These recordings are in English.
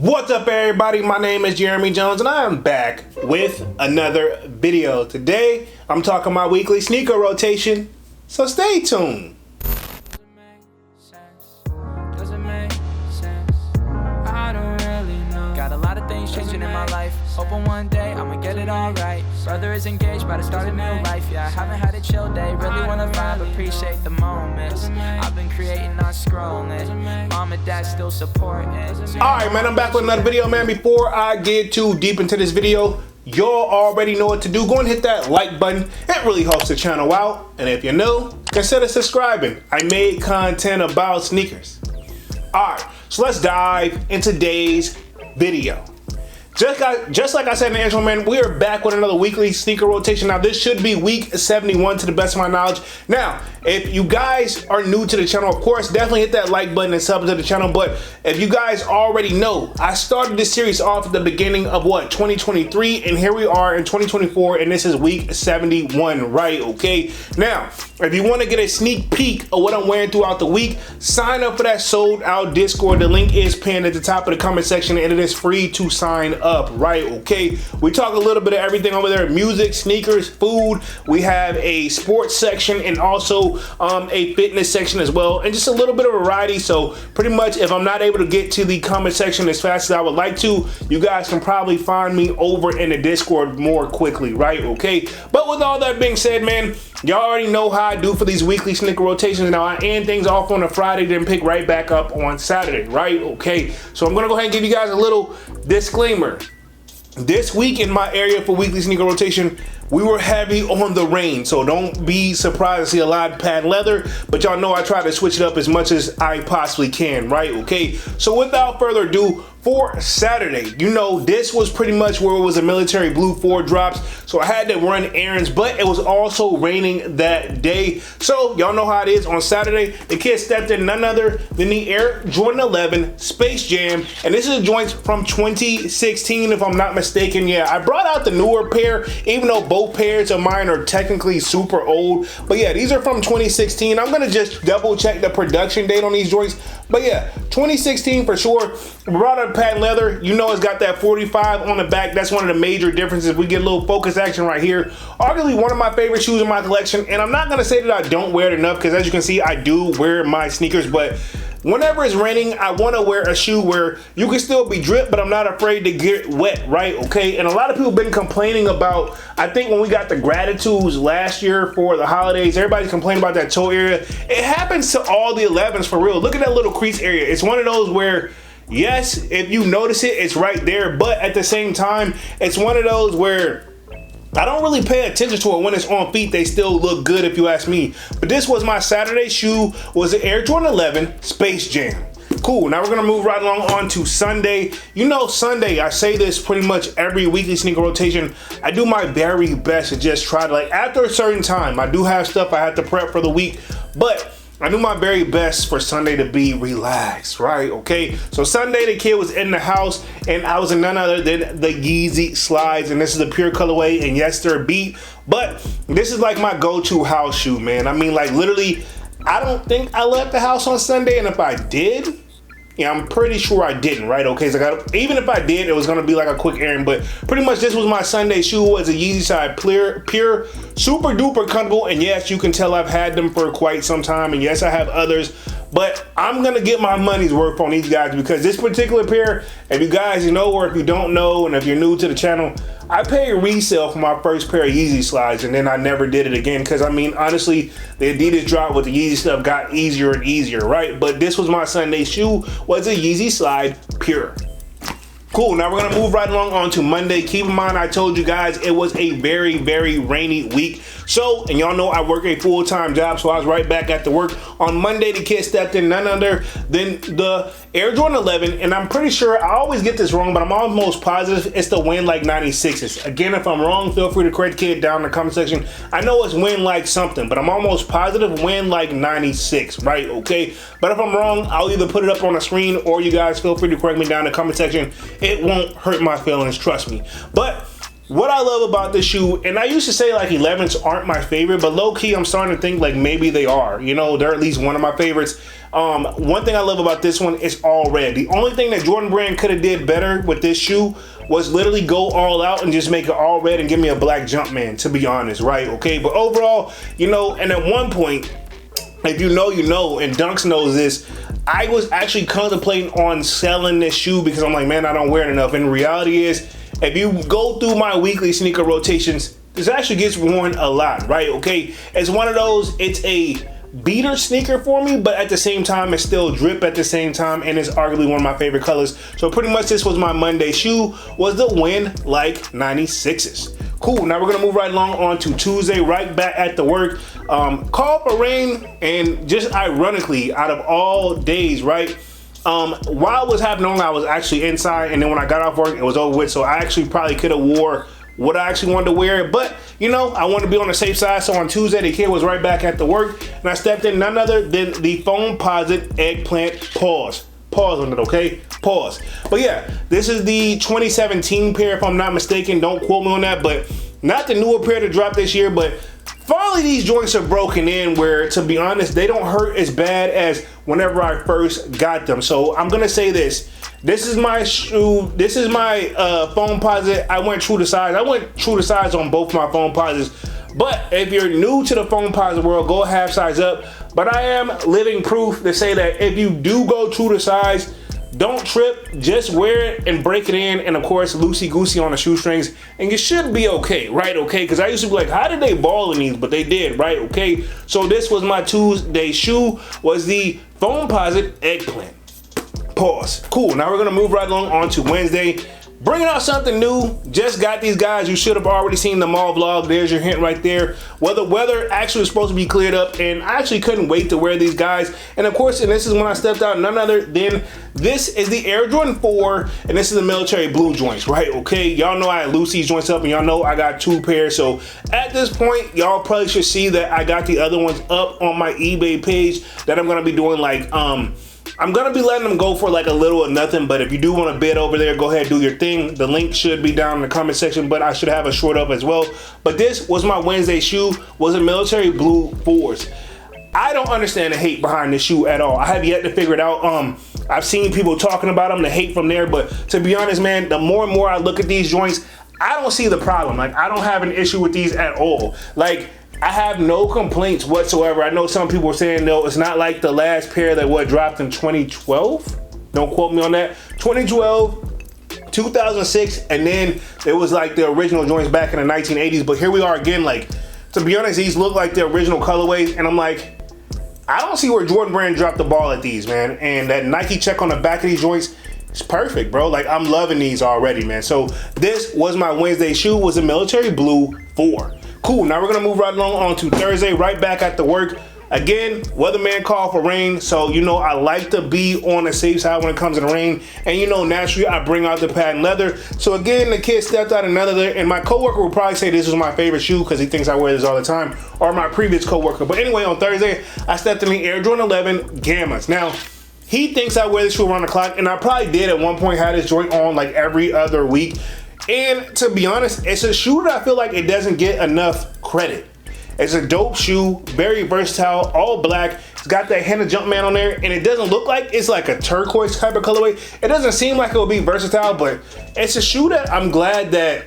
What's up everybody, my name is Jeremy Jones and I am back with another video. Today I'm talking my weekly sneaker rotation, so stay tuned. Got a lot of things changing in my life. Hoping one day I'ma get it all right. Brother is engaged, about to start a new life. Yeah, I haven't had a chill day. Really wanna vibe, appreciate the moments. I've been creating, not scrolling. Mom and dad still supporting. Alright man, I'm back with another video, man. Before I get too deep into this video, y'all already know what to do. Go and hit that like button. It really helps the channel out. And if you're new, consider subscribing. I made content about sneakers. Alright, so let's dive into today's video. Just like I said in the intro, man, we are back with another weekly sneaker rotation. Now, this should be week 71 to the best of my knowledge. Now, if you guys are new to the channel, of course, definitely hit that like button and sub to the channel. But if you guys already know, I started this series off at the beginning of 2023, and here we are in 2024, and this is week 71, right? Okay. Now, if you want to get a sneak peek of what I'm wearing throughout the week, sign up for that sold out Discord. The link is pinned at the top of the comment section, and it is free to sign up, right? Okay. We talk a little bit of everything over there: music, sneakers, food. We have a sports section and also a fitness section as well, and just a little bit of variety. So pretty much, if I'm not able to get to the comment section as fast as I would like to, you guys can probably find me over in the Discord more quickly, right? Okay. But with all that being said, man, y'all already know how I do for these weekly sneaker rotations. Now, I end things off on a Friday, then pick right back up on Saturday, right? Okay. So I'm gonna go ahead and give you guys a little disclaimer. This week in my area for weekly sneaker rotation, we were heavy on the rain, so don't be surprised to see a lot of patent leather, but y'all know I try to switch it up as much as I possibly can, right? Okay, so without further ado, for Saturday, you know, this was pretty much where it was a military blue 4 drops, so I had to run errands, but it was also raining that day. So y'all know how it is. On Saturday, the kid stepped in none other than the Air Jordan 11 Space Jam, and this is a joint from 2016 if I'm not mistaken. Yeah, I brought out the newer pair, even though both pairs of mine are technically super old, but yeah, these are from 2016. I'm gonna just double check the production date on these joints, but yeah, 2016 for sure. We brought out patent leather. You know, it's got that 45 on the back. That's one of the major differences. We get a little focus action right here. Arguably one of my favorite shoes in my collection, and I'm not gonna say that I don't wear it enough, because as you can see, I do wear my sneakers, but whenever it's raining, I want to wear a shoe where you can still be dripped, but I'm not afraid to get wet, right? Okay, and a lot of people have been complaining about, I think when we got the Gratitudes last year for the holidays, everybody's complaining about that toe area. It happens to all the 11s for real. Look at that little crease area. It's one of those where, yes, if you notice it, it's right there, but at the same time, it's one of those where I don't really pay attention to it when it's on feet. They still look good if you ask me. But this was my Saturday shoe, was the Air Jordan 11 Space Jam. Cool, now we're gonna move right along on to Sunday. You know, Sunday, I say this pretty much every weekly sneaker rotation, I do my very best to just try to, like, after a certain time, I do have stuff I have to prep for the week, but I do my very best for Sunday to be relaxed, right? Okay, so Sunday the kid was in the house, and I was in none other than the YEEZY slides, and this is a pure colorway, and yes, they're beat, but this is like my go-to house shoe, man. I mean, like, literally, I don't think I left the house on Sunday, and if I did, yeah, I'm pretty sure I didn't, right? Okay, so even if I did, it was gonna be like a quick errand, but pretty much this was my Sunday shoe. Was a YEEZY side, pure, super duper comfortable, and yes, you can tell I've had them for quite some time, and yes, I have others, but I'm gonna get my money's worth on these guys, because this particular pair, if you guys know, or if you don't know, and if you're new to the channel, I paid resale for my first pair of YEEZY slides, and then I never did it again, because I mean, honestly, the Adidas drop with the YEEZY stuff got easier and easier, right? But this was my Sunday shoe, was a YEEZY slide pure. Cool, now we're gonna move right along on to Monday. Keep in mind, I told you guys it was a very, very rainy week. So, and y'all know I work a full-time job, so I was right back at the work. On Monday, the kid stepped in none other than the Air Jordan 11, and I'm pretty sure, I always get this wrong, but I'm almost positive it's the Win Like 96s. Again, if I'm wrong, feel free to correct the kid down in the comment section. I know it's Win Like something, but I'm almost positive Win Like 96, right? Okay, but if I'm wrong, I'll either put it up on the screen, or you guys feel free to correct me down in the comment section. It won't hurt my feelings, trust me. But what I love about this shoe, and I used to say like 11s aren't my favorite, but low key I'm starting to think like maybe they are. You know, they're at least one of my favorites. One thing I love about this one is all red. The only thing that Jordan Brand could have did better with this shoe was literally go all out and just make it all red and give me a black Jumpman, to be honest, right? Okay, but overall, you know, and at one point, if you know, you know, and Dunks knows this, I was actually contemplating on selling this shoe because I'm like, man, I don't wear it enough. And the reality is, if you go through my weekly sneaker rotations, this actually gets worn a lot, right? Okay, it's one of those, it's a beater sneaker for me, but at the same time, it's still drip at the same time, and it's arguably one of my favorite colors. So pretty much this was my Monday shoe, was the Win Like 96s. Cool, now we're gonna move right along on to Tuesday, right back at the work. Call for rain, and just ironically, out of all days, right? While it was happening, I was actually inside, and then when I got off work, it was over with, so I actually probably could have wore what I actually wanted to wear, but you know, I wanted to be on the safe side. So on Tuesday, the kid was right back at the work, and I stepped in none other than the Foamposite Eggplant. Pause on it, okay? Pause. But yeah, this is the 2017 pair, if I'm not mistaken. Don't quote me on that, but not the newer pair to drop this year. But finally, these joints are broken in where, to be honest, they don't hurt as bad as whenever I first got them. So I'm gonna say this. This is my shoe. This is my Foamposite. I went true to size. I went true to size on both my Foamposites. But if you're new to the Foamposite world, go half size up. But I am living proof to say that if you do go true to size, don't trip. Just wear it and break it in, and of course, loosey goosey on the shoestrings, and you should be okay, right? Okay, because I used to be like, how did they ball in these? But they did, right? Okay. So this was my Tuesday shoe. Was the Foamposite Eggplant. Pause. Cool. Now we're gonna move right along on to Wednesday. Bringing out something new. Just got these guys. You should have already seen the mall vlog. There's your hint right there. Well, the weather actually was supposed to be cleared up, and I actually couldn't wait to wear these guys. And of course, and this is when I stepped out, none other than this is the Air Jordan 4, and this is the military blue joints, right? Okay, y'all know I loose these joints up, and y'all know I got 2 pairs. So at this point, y'all probably should see that I got the other ones up on my eBay page that I'm gonna be doing like I'm gonna be letting them go for like a little or nothing, but if you do want to bid over there, go ahead, do your thing. The link should be down in the comment section, but I should have a short up as well. But this was my Wednesday shoe, was a military blue 4s. I don't understand the hate behind this shoe at all. I have yet to figure it out. I've seen people talking about them, the hate from there, but to be honest, man, the more and more I look at these joints, I don't see the problem. Like, I don't have an issue with these at all. Like, I have no complaints whatsoever. I know some people are saying, no, it's not like the last pair that dropped in 2012. Don't quote me on that. 2012, 2006, and then it was like the original joints back in the 1980s. But here we are again. Like, to be honest, these look like the original colorways, and I'm like, I don't see where Jordan Brand dropped the ball at these, man. And that Nike check on the back of these joints, it's perfect, bro. Like, I'm loving these already, man. So this was my Wednesday shoe, was a military blue 4. Cool, now we're gonna move right along on to Thursday, right back at the work. Again, weatherman called for rain, so you know I like to be on the safe side when it comes to the rain. And you know, naturally, I bring out the patent leather. So again, the kid stepped out another, and my coworker will probably say this is my favorite shoe because he thinks I wear this all the time, or my previous coworker. But anyway, on Thursday, I stepped in the Air Jordan 11 Gammas. Now, he thinks I wear this shoe around the clock, and I probably did at one point have this joint on like every other week. And to be honest, it's a shoe that I feel like it doesn't get enough credit. It's a dope shoe, very versatile, all black. It's got that henna Jumpman on there, and it doesn't look like it's like a turquoise type of colorway. It doesn't seem like it would be versatile, but it's a shoe that I'm glad that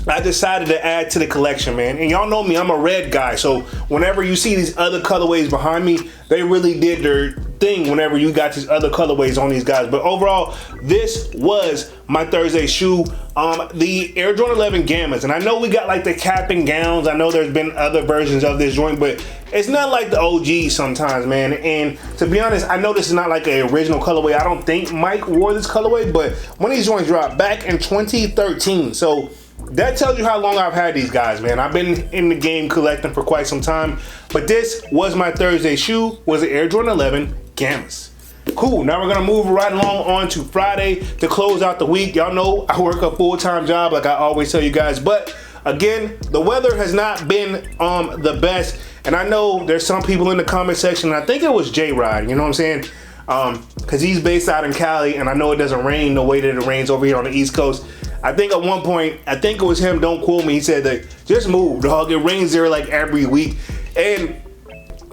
I decided to add to the collection, man. And y'all know me, I'm a red guy, so whenever you see these other colorways behind me, they really did their thing whenever you got these other colorways on these guys. But overall, this was my Thursday shoe, the Air Jordan 11 Gammas. And I know we got like the cap and gowns. I know there's been other versions of this joint, but it's not like the OG sometimes, man. And to be honest, I know this is not like an original colorway. I don't think Mike wore this colorway, but when these joints dropped back in 2013, so that tells you how long I've had these guys, man. I've been in the game collecting for quite some time, but this was my Thursday shoe, was the Air Jordan 11 Gammas. Cool, now we're gonna move right along on to Friday to close out the week. Y'all know I work a full-time job like I always tell you guys, but again, the weather has not been the best, and I know there's some people in the comment section, I think it was J-Rod, you know what I'm saying? Because he's based out in Cali, and I know it doesn't rain the way that it rains over here on the East Coast. I think at one point, I think it was him, don't quote me, he said that just move, dog. It rains there like every week. And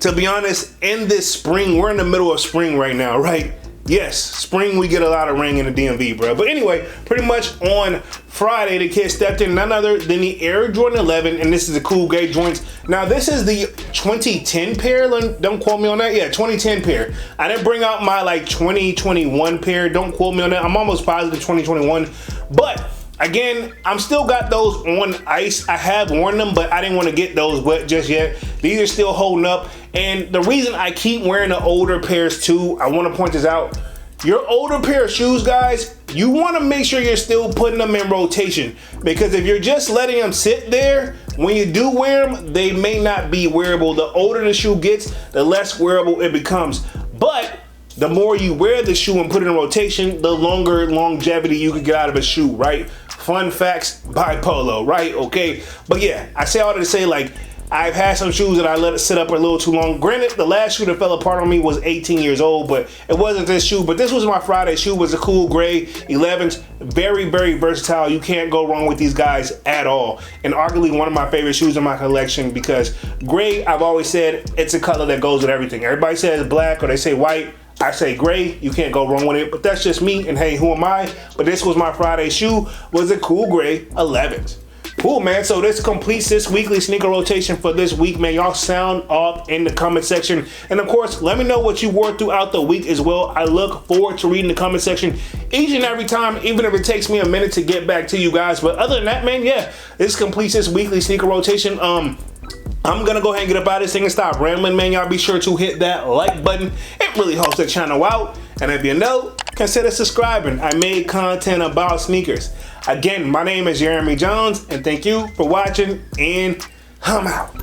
to be honest, in this spring, we're in the middle of spring right now, right? Yes, spring we get a lot of rain in the DMV, bro. But anyway, pretty much on Friday, the kid stepped in none other than the Air Jordan 11, and this is the cool gray joints. Now, this is the 2010 pair. Don't quote me on that. Yeah, 2010 pair. I didn't bring out my like 2021 pair. Don't quote me on that. I'm almost positive 2021. But again, I'm still got those on ice. I have worn them, but I didn't want to get those wet just yet. These are still holding up. And the reason I keep wearing the older pairs too, I want to point this out. Your older pair of shoes, guys, you want to make sure you're still putting them in rotation, because if you're just letting them sit there, when you do wear them, they may not be wearable. The older the shoe gets, the less wearable it becomes. But the more you wear the shoe and put it in rotation, the longer longevity you can get out of a shoe, right? Fun facts by Polo, right? Okay. But yeah, I say all that to say, like, I've had some shoes that I let it sit up a little too long. Granted, the last shoe that fell apart on me was 18 years old, but it wasn't this shoe. But this was my Friday shoe. It was a cool gray 11s. Very, very versatile. You can't go wrong with these guys at all. And arguably one of my favorite shoes in my collection, because gray, I've always said, it's a color that goes with everything. Everybody says black or they say white. I say gray, you can't go wrong with it, but that's just me, and hey, who am I? But this was my Friday shoe, was a cool gray 11s. Cool, man. So this completes this weekly sneaker rotation for this week, man. Y'all sound off in the comment section. And of course, let me know what you wore throughout the week as well. I look forward to reading the comment section each and every time, even if it takes me a minute to get back to you guys. But other than that, man, yeah, this completes this weekly sneaker rotation. I'm gonna go ahead and get up out of this thing and stop rambling, man. Y'all be sure to hit that like button. It really helps the channel out. And if you know, consider subscribing. I made content about sneakers. Again, my name is Jeremy Jones, and thank you for watching, and I'm out.